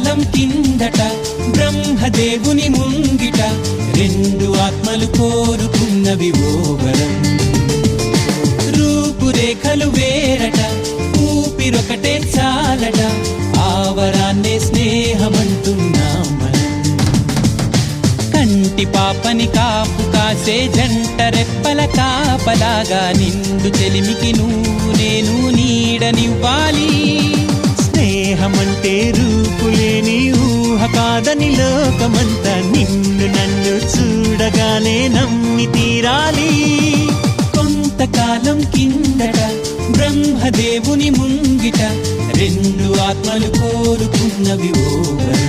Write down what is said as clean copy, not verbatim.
కొంతకాలం కిందట బ్రహ్మదేవుని ముంగిట రెండు ఆత్మలు కోరుకున్నవి ఓ వరం. రూపురేఖలు వేరట, ఊపిరొకటే చాలట, ఆ వరాన్నే స్నేహమంటున్నాం మనం. కంటి పాపని కాపు కాసే జంట రెప్పల కాపలాగా నిండు చెలిమికి నువ్వు నేను నీడనివ్వాలి. స్నేహమంటే రూపులేని ఊహ కాదని లోకమంతా నిన్ను నన్ను చూడగానే నమ్మి తీరాలి. కొంతకాలం కిందట బ్రహ్మదేవుని ముంగిట రెండు ఆత్మలు కోరుకున్నవి ఓ వరం.